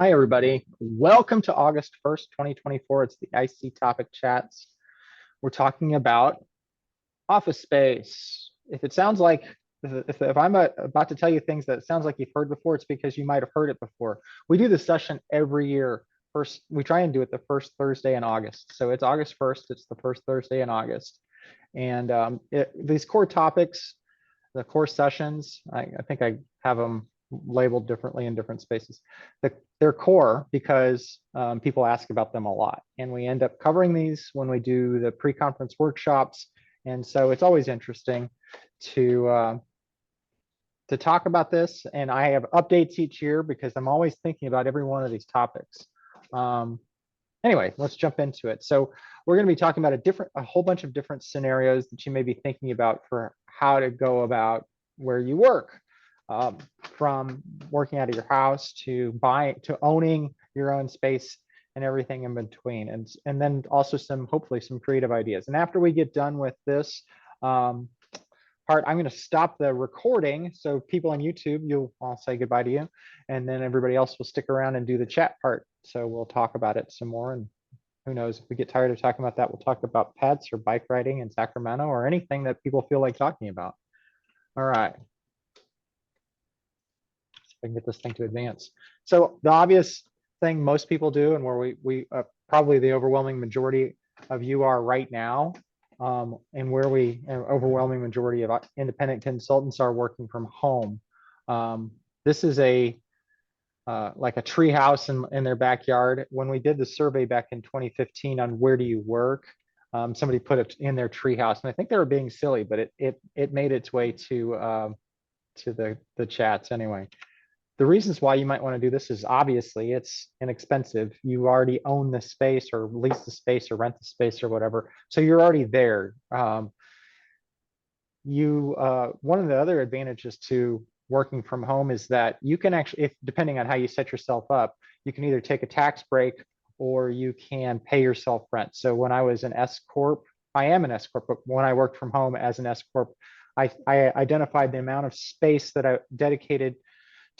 Hi, everybody. Welcome to August 1st, 2024. It's the IC Topic Chats. We're talking about office space. If it sounds like, if I'm about to tell you things that sounds like you've heard before, it's because you might have heard it before. We do this session every year. First, we try and do it the first Thursday in August. So it's August 1st. It's the first Thursday in August. And these core topics, the core sessions, I think I have them labeled differently in different spaces. They're core because people ask about them a lot. And we end up covering these when we do the pre-conference workshops. And so it's always interesting to talk about this. And I have updates each year because I'm always thinking about every one of these topics. Um, anyway, let's jump into it. So we're going to be talking about a whole bunch of different scenarios that you may be thinking about for how to go about where you work, from working out of your house to owning your own space and everything in between, and then also hopefully some creative ideas. And after we get done with this part, I'm going to stop the recording. So people on YouTube, I'll say goodbye to you, and then everybody else will stick around and do the chat part. So we'll talk about it some more. And who knows, if we get tired of talking about that, we'll talk about pets or bike riding in Sacramento or anything that people feel like talking about. All right. I can get this thing to advance. So the obvious thing most people do, and where we probably the overwhelming majority of you are right now, and where overwhelming majority of independent consultants are working from home. This is like a tree house in their backyard. When we did the survey back in 2015 on where do you work, somebody put it in their tree house, and I think they were being silly, but it made its way to the chats anyway. The reasons why you might want to do this is obviously it's inexpensive. You already own the space or lease the space or rent the space or whatever. So you're already there. One of the other advantages to working from home is that you can actually, if depending on how you set yourself up, you can either take a tax break or you can pay yourself rent. So when I was an S Corp, I am an S Corp, but when I worked from home as an S Corp, I identified the amount of space that I dedicated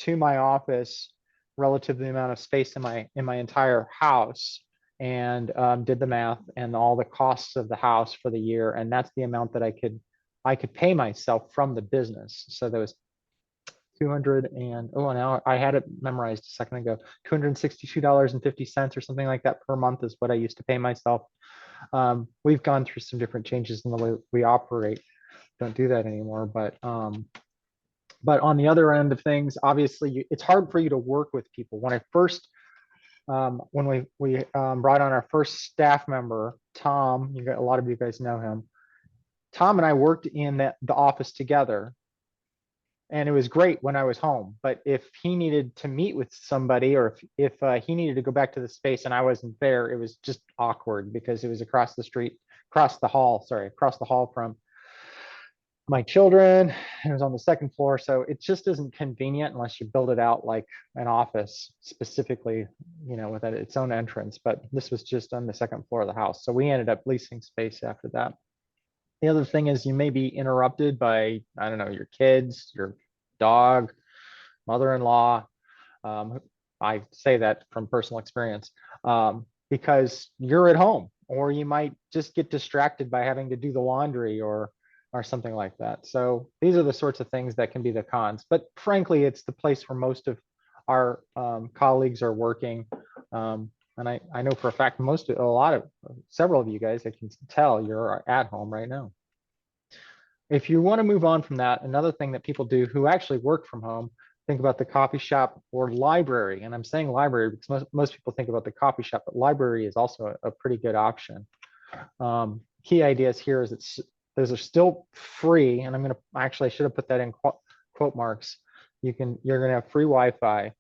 to my office relative to the amount of space in my entire house, and did the math and all the costs of the house for the year, and that's the amount that I could pay myself from the business. So there was 200 and now I had it memorized a second ago, $262.50 or something like that per month is what I used to pay myself. We've gone through some different changes in the way we operate. Don't do that anymore, but on the other end of things, obviously, it's hard for you to work with people. When we brought on our first staff member, Tom, a lot of you guys know him. Tom and I worked in the office together, and it was great when I was home. But if he needed to meet with somebody, or if he needed to go back to the space and I wasn't there, it was just awkward because it was across the hall from my children. It was on the second floor, so it just isn't convenient unless you build it out like an office specifically, with its own entrance. But this was just on the second floor of the house, so we ended up leasing space after that. The other thing is you may be interrupted by, I don't know, your kids, your dog, mother-in-law. I say that from personal experience, because you're at home, or you might just get distracted by having to do the laundry or something like that. So these are the sorts of things that can be the cons. But frankly, it's the place where most of our colleagues are working. And I know for a fact several of you guys, I can tell you're at home right now. If you want to move on from that, another thing that people do who actually work from home, think about the coffee shop or library. And I'm saying library because most people think about the coffee shop, but library is also a pretty good option. Key ideas here is those are still free, and I should have put that in quote marks. You're gonna have free Wi-Fi.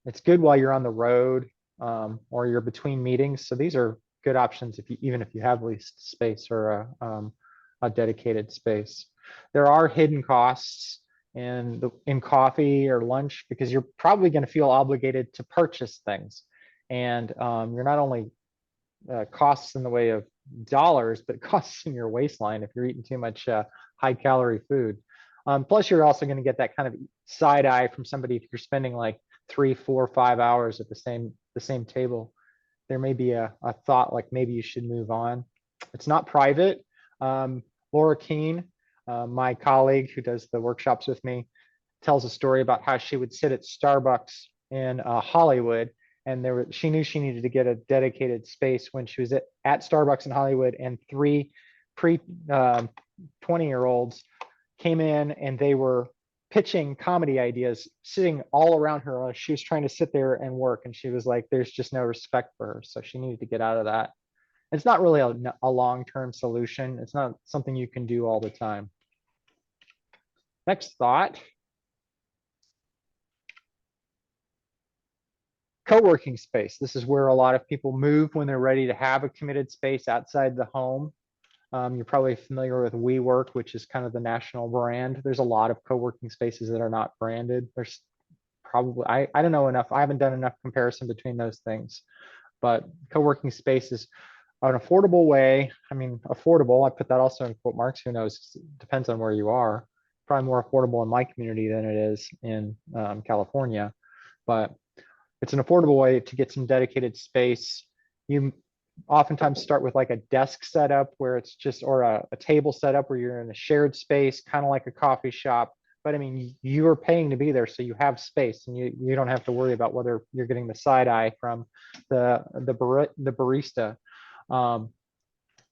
It's good while you're on the road, or you're between meetings. So these are good options even if you have leased space or a dedicated space. There are hidden costs in coffee or lunch because you're probably going to feel obligated to purchase things, and you're not only costs in the way of dollars, but costs in your waistline if you're eating too much high calorie food. Plus, you're also going to get that kind of side eye from somebody if you're spending like 3, 4, 5 hours at the same table, there may be a thought like maybe you should move on. It's not private. Laura Keene, my colleague who does the workshops with me, tells a story about how she would sit at Starbucks in Hollywood, and she knew she needed to get a dedicated space when she was at Starbucks in Hollywood, and three pre 20-year-olds came in and they were pitching comedy ideas sitting all around her. She was trying to sit there and work, and she was like, there's just no respect for her. So she needed to get out of that. It's not really a long-term solution. It's not something you can do all the time. Next thought. Co-working space. This is where a lot of people move when they're ready to have a committed space outside the home. You're probably familiar with WeWork, which is kind of the national brand. There's a lot of co-working spaces that are not branded. There's probably, I don't know enough. I haven't done enough comparison between those things, but co-working space is an affordable way. I mean, affordable, I put that also in quote marks, who knows, it depends on where you are. Probably more affordable in my community than it is in California, but it's an affordable way to get some dedicated space. You oftentimes start with like a desk setup where it's just, or a table setup where you're in a shared space, kind of like a coffee shop. But I mean, you are paying to be there, so you have space, and you don't have to worry about whether you're getting the side eye from the barista.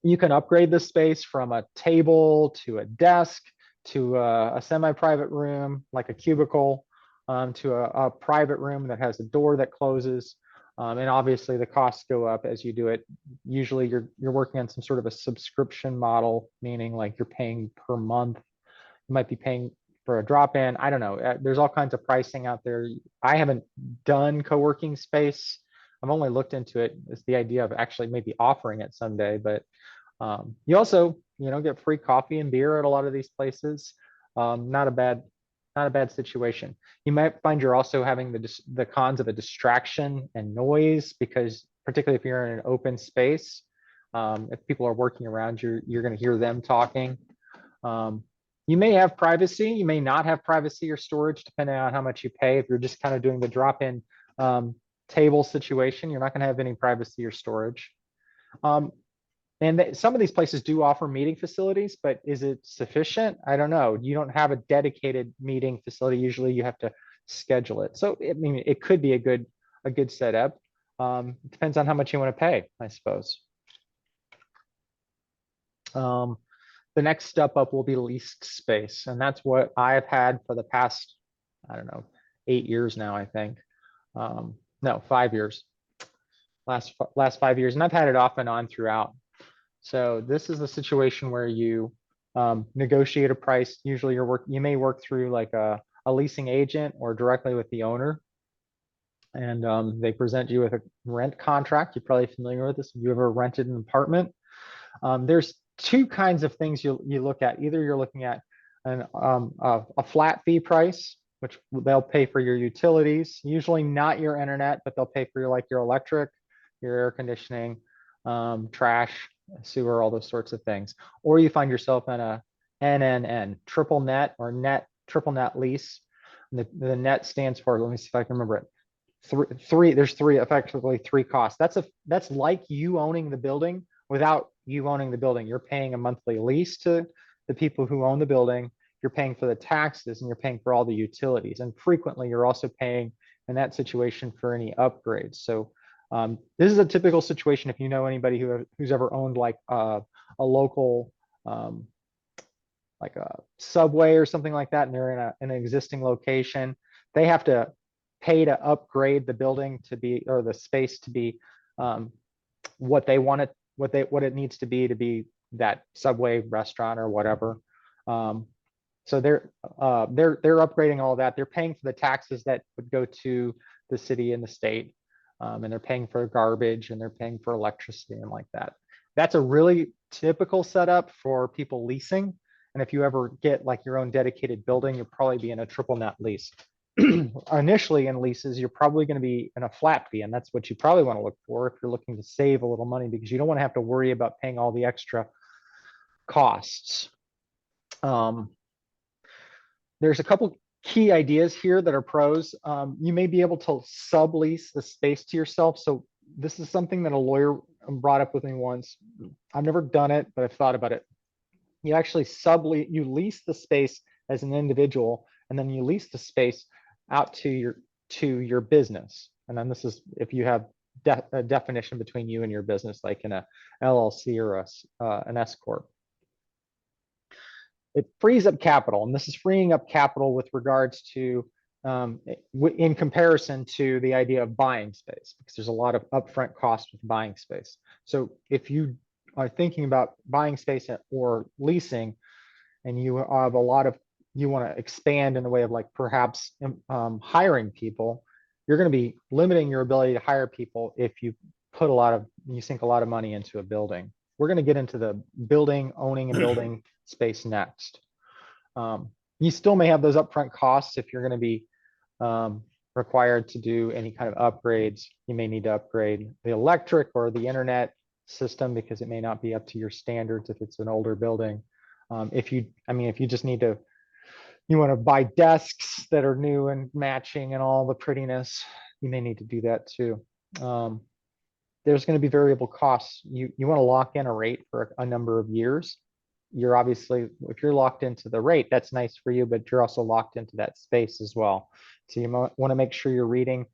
You can upgrade the space from a table to a desk to a semi-private room, like a cubicle, to a private room that has a door that closes. And obviously the costs go up as you do it. Usually you're working on some sort of a subscription model, meaning like you're paying per month. You might be paying for a drop-in. I don't know. There's all kinds of pricing out there. I haven't done co-working space. I've only looked into it. It's the idea of actually maybe offering it someday, but you also, get free coffee and beer at a lot of these places. Not a bad situation. You might find you're also having the cons of a distraction and noise, because particularly if you're in an open space, if people are working around you, you're going to hear them talking. You may have privacy, you may not have privacy or storage, depending on how much you pay. If you're just kind of doing the drop-in table situation, you're not going to have any privacy or storage. And some of these places do offer meeting facilities, but is it sufficient? I don't know. You don't have a dedicated meeting facility. Usually you have to schedule it. So, I mean, it could be a good setup. It depends on how much you want to pay, I suppose. The next step up will be leased space. And that's what I've had for the past, I don't know, 8 years now, I think. No, 5 years. Last 5 years. And I've had it off and on throughout. So this is a situation where you negotiate a price. Usually you may work through like a leasing agent or directly with the owner. And they present you with a rent contract. You're probably familiar with this if you ever rented an apartment. There's two kinds of things you look at. Either you're looking at a flat fee price, which they'll pay for your utilities, usually not your internet, but they'll pay for your electric, your air conditioning, trash, sewer, all those sorts of things. Or you find yourself in a NNN, triple net or triple net lease. And the net stands for, let me see if I can remember it. There's effectively three costs. That's like you owning the building without you owning the building. You're paying a monthly lease to the people who own the building. You're paying for the taxes, and you're paying for all the utilities. And frequently you're also paying in that situation for any upgrades. So this is a typical situation if you know anybody who's ever owned like a local, like a Subway or something like that, and they're in an existing location. They have to pay to upgrade the building to be, or the space to be, what they want it, what it needs to be that Subway restaurant or whatever. So they're upgrading all of that. They're paying for the taxes that would go to the city and the state. And they're paying for garbage, and they're paying for electricity and like that. That's a really typical setup for people leasing. And if you ever get like your own dedicated building, you'll probably be in a triple net lease. Initially in leases, you're probably going to be in a flat fee, and that's what you probably want to look for if you're looking to save a little money, because you don't want to have to worry about paying all the extra costs. There's a couple key ideas here that are pros. You may be able to sublease the space to yourself. So this is something that a lawyer brought up with me once. I've never done it, but I've thought about it. You actually you lease the space as an individual, and then you lease the space out to your business. And then this is if you have a definition between you and your business, like in a LLC or an S corp. It frees up capital, and this is freeing up capital with regards to in comparison to the idea of buying space, because there's a lot of upfront cost with buying space. So if you are thinking about buying space or leasing, and you have a lot of, you want to expand in the way of like perhaps hiring people, you're going to be limiting your ability to hire people if you sink a lot of money into a building. We're going to get into the owning and building space next. You still may have those upfront costs if you're going to be required to do any kind of upgrades. You may need to upgrade the electric or the internet system because it may not be up to your standards if it's an older building. If you just need to, you want to buy desks that are new and matching and all the prettiness, you may need to do that too. There's going to be variable costs. You want to lock in a rate for a number of years. You're obviously, if you're locked into the rate, that's nice for you, but you're also locked into that space as well. So you want to make sure you're reading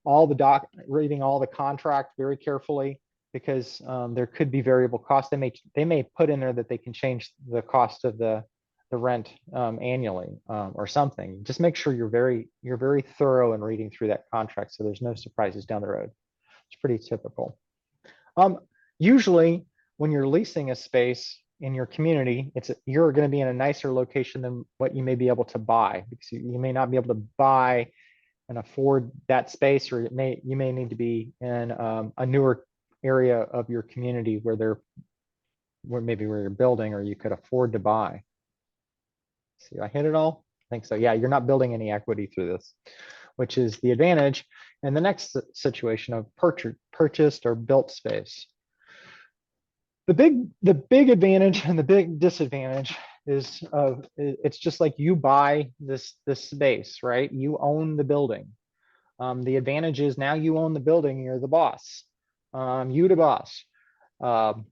all the contract very carefully, because there could be variable costs. They may put in there that they can change the cost of the rent annually or something. Just make sure you're very thorough in reading through that contract, so there's no surprises down the road. It's pretty typical. Usually when you're leasing a space in your community, you're going to be in a nicer location than what you may be able to buy, because you may not be able to buy and afford that space, or you may need to be in a newer area of your community where you're building, or you could afford to buy. See, I hit it all? I think so. Yeah, you're not building any equity through this, which is the advantage. And the next situation of purchased or built space. The big advantage and the big disadvantage is it's just like you buy this space, right? You own the building. The advantage is now you own the building, you're the boss. You the boss. On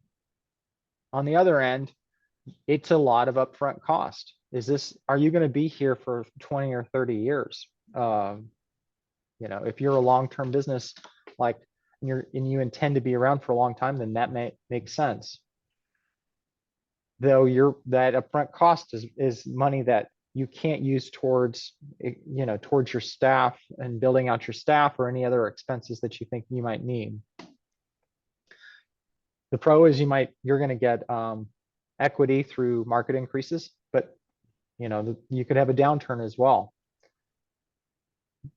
the other end, it's a lot of upfront cost. Are you going to be here for 20 or 30 years? If you're a long-term business, like and you intend to be around for a long time, then that may make sense. Though that upfront cost is money that you can't use towards your staff and building out your staff or any other expenses that you think you might need. The pro is you're going to get equity through market increases, but you could have a downturn as well.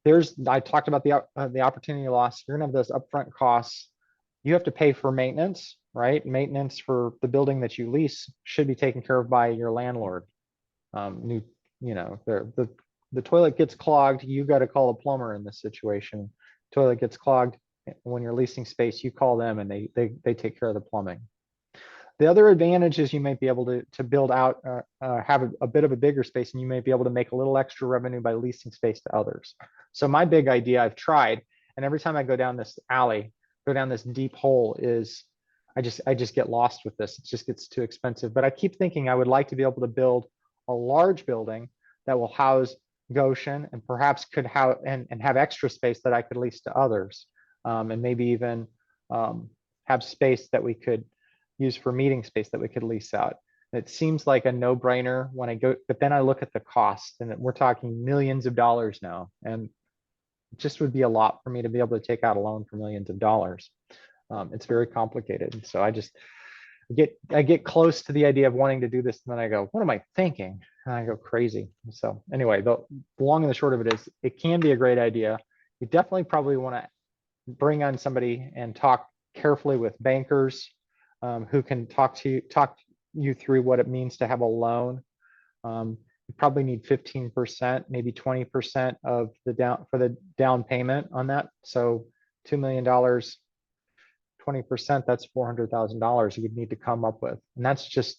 I talked about the opportunity loss. You're gonna have those upfront costs. You have to pay for maintenance, right? Maintenance for the building that you lease should be taken care of by your landlord. The toilet gets clogged, you got to call a plumber in this situation. Toilet gets clogged when you're leasing space, you call them and they take care of the plumbing. The other advantage is you might be able to build out, have a bit of a bigger space, and you may be able to make a little extra revenue by leasing space to others. So my big idea I've tried, and every time I go down this alley, go down this deep hole, is I just get lost with this. It just gets too expensive. But I keep thinking I would like to be able to build a large building that will house Goshen and perhaps could have and have extra space that I could lease to others, and maybe even have space that we could use for meeting space that we could lease out. It seems like a no-brainer when I go, but then I look at the cost, and we're talking millions of dollars now, and it just would be a lot for me to be able to take out a loan for millions of dollars. It's very complicated. So I get close to the idea of wanting to do this, and then I go, what am I thinking? And I go crazy. So anyway, the long and the short of it is, it can be a great idea. You definitely probably want to bring on somebody and talk carefully with bankers who can talk you through what it means to have a loan. You probably need 15%, maybe 20% of the down payment on that. So $2 million, 20%, that's $400,000 you'd need to come up with. And that's just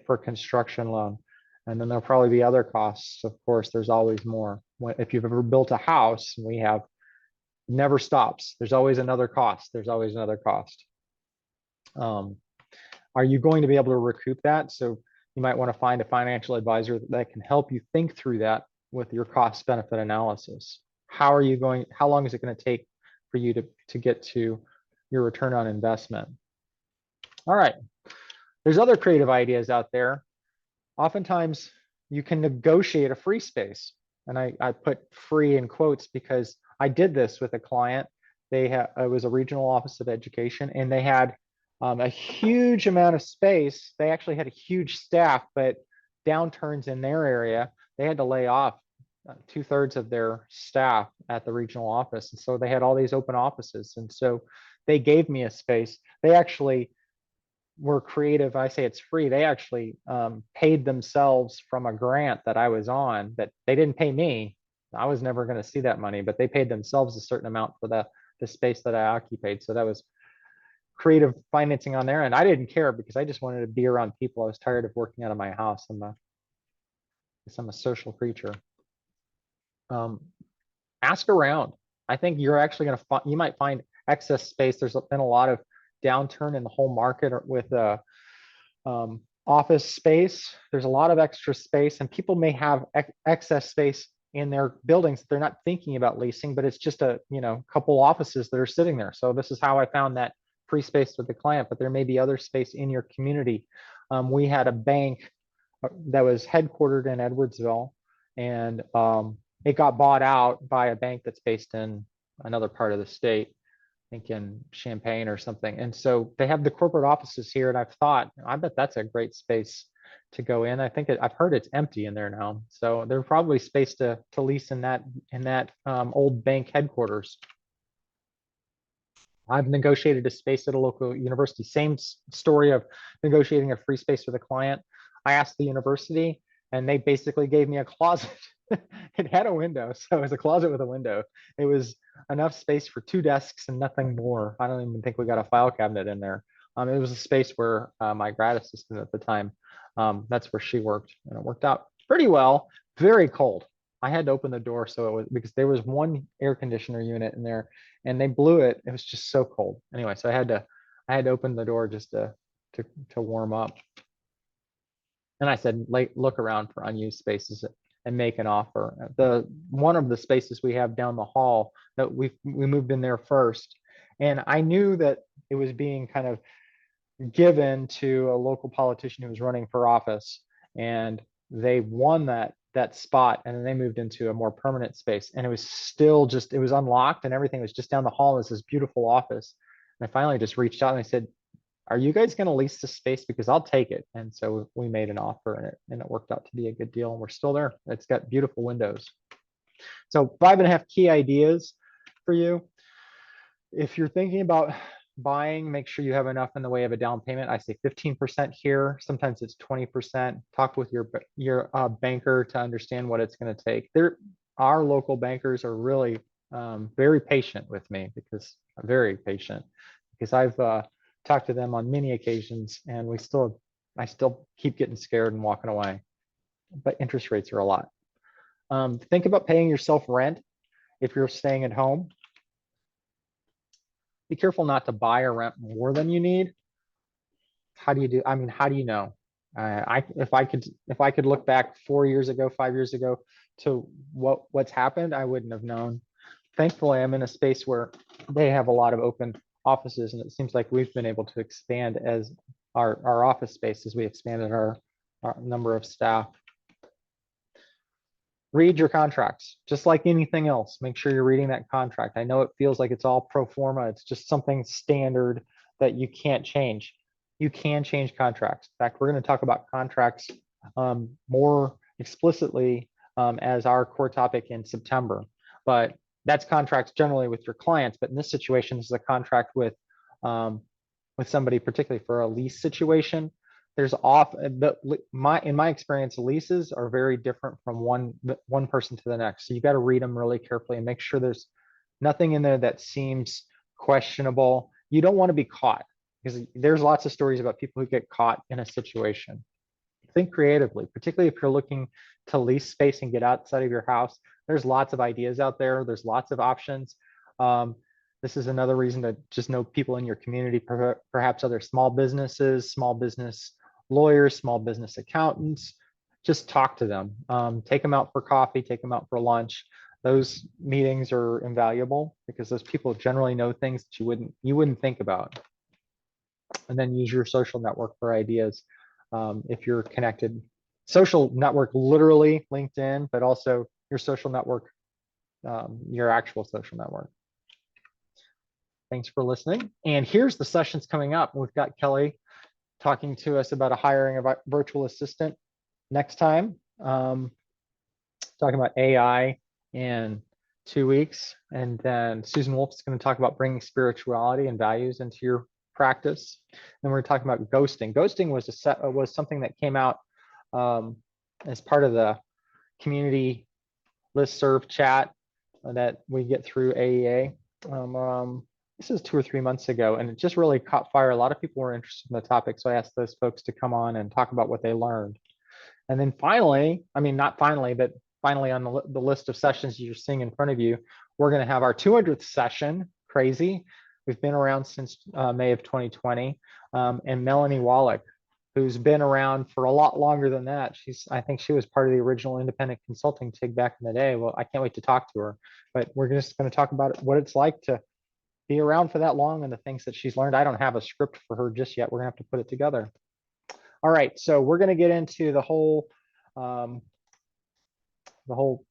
for construction loan. And then there'll probably be other costs. Of course, there's always more. If you've ever built a house, we have never stops. There's always another cost. There's always another cost. Um, are you going to be able to recoup that? So you might want to find a financial advisor that can help you think through that with your cost benefit analysis. How long is it going to take for you to get to your return on investment? All right. There's other creative ideas out there. Oftentimes you can negotiate a free space. And I put free in quotes because I did this with a client. It was a regional office of education, and they had a huge amount of space. They actually had a huge staff, but downturns in their area, they had to lay off 2/3 of their staff at the regional office. And so they had all these open offices. And so they gave me a space. They actually were creative. I say it's free. They actually paid themselves from a grant that I was on that they didn't pay me. I was never going to see that money, but they paid themselves a certain amount for the space that I occupied. So that was creative financing on there. And I didn't care because I just wanted to be around people. I was tired of working out of my house. I'm a social creature. Ask around. I think you're actually going to find, you might find excess space. There's been a lot of downturn in the whole market with office space. There's a lot of extra space, and people may have excess space in their buildings that they're not thinking about leasing, but it's just a couple offices that are sitting there. So this is how I found that free space with the client, but there may be other space in your community. We had a bank that was headquartered in Edwardsville, and it got bought out by a bank that's based in another part of the state, I think in Champaign or something. And so they have the corporate offices here, and I've thought, I bet that's a great space to go in. I've heard it's empty in there now, so there's probably space to lease in that old bank headquarters. I've negotiated a space at a local university. Same story of negotiating a free space with a client. I asked the university, and they basically gave me a closet. It had a window, so it was a closet with a window. It was enough space for 2 desks and nothing more. I don't even think we got a file cabinet in there. It was a space where my grad assistant at the time, that's where she worked, and it worked out pretty well. Very cold. I had to open the door, so it was because there was one air conditioner unit in there, and they blew it. It was just so cold. Anyway, so I had to open the door just to warm up. And I said, look around for unused spaces and make an offer. One of the spaces we have down the hall that we moved in there first, and I knew that it was being kind of given to a local politician who was running for office, and they won that spot, and then they moved into a more permanent space, and it was still it was unlocked, and everything was just down the hall. It's this beautiful office, and I finally just reached out and I said, are you guys going to lease this space? Because I'll take it. And so we made an offer, and it worked out to be a good deal, and we're still there. It's got beautiful windows. So 5.5 key ideas for you. If you're thinking about buying, make sure you have enough in the way of a down payment. I say 15% here. Sometimes it's 20%. Talk with your banker to understand what it's going to take. Our local bankers are really very patient with me, because I'm very patient, because I've talked to them on many occasions, and I still keep getting scared and walking away. But interest rates are a lot. Think about paying yourself rent if you're staying at home. Be careful not to buy or rent more than you need. How do you do? I mean, how do you know? If I could look back 4 years ago, 5 years ago to what's happened, I wouldn't have known. Thankfully, I'm in a space where they have a lot of open offices, and it seems like we've been able to expand as our office space as we expanded our number of staff. Read your contracts, just like anything else. Make sure you're reading that contract. I know it feels like it's all pro forma. It's just something standard that you can't change. You can change contracts. In fact, we're going to talk about contracts more explicitly as our core topic in September. But that's contracts generally with your clients. But in this situation, this is a contract with somebody, particularly for a lease situation. There's in my experience, leases are very different from one person to the next. So you got to read them really carefully and make sure there's nothing in there that seems questionable. You don't want to be caught, because there's lots of stories about people who get caught in a situation. think creatively, particularly if you're looking to lease space and get outside of your house. There's lots of ideas out there. There's lots of options. Um, this is another reason to just know people in your community, perhaps other small businesses, small business lawyers, small business accountants. Just talk to them. Take them out for coffee, take them out for lunch. Those meetings are invaluable because those people generally know things that you wouldn't think about. And then use your social network for ideas if you're connected. Social network, literally LinkedIn, but also your social network, your actual social network. Thanks for listening. And here's the sessions coming up. We've got Kelly talking to us about hiring a virtual assistant next time. Talking about AI in 2 weeks. And then Susan Wolf is going to talk about bringing spirituality and values into your practice. And we're talking about ghosting. Ghosting was something that came out as part of the community listserv chat that we get through AEA. This is 2 or 3 months ago, and it just really caught fire. A lot of people were interested in the topic, so I asked those folks to come on and talk about what they learned. And then finally, I mean, not finally, but finally on the list of sessions you're seeing in front of you, we're going to have our 200th session. Crazy. We've been around since May of 2020. And Melanie Wallach, who's been around for a lot longer than that. I think she was part of the original independent consulting TIG back in the day. Well, I can't wait to talk to her, but we're just going to talk about what it's like to be around for that long and the things that she's learned. I don't have a script for her just yet. We're gonna have to put it together. All right, so we're gonna get into the whole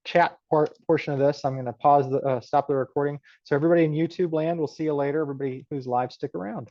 chat portion of this. I'm gonna pause stop the recording. So everybody in YouTube land, we'll see you later. Everybody who's live, stick around.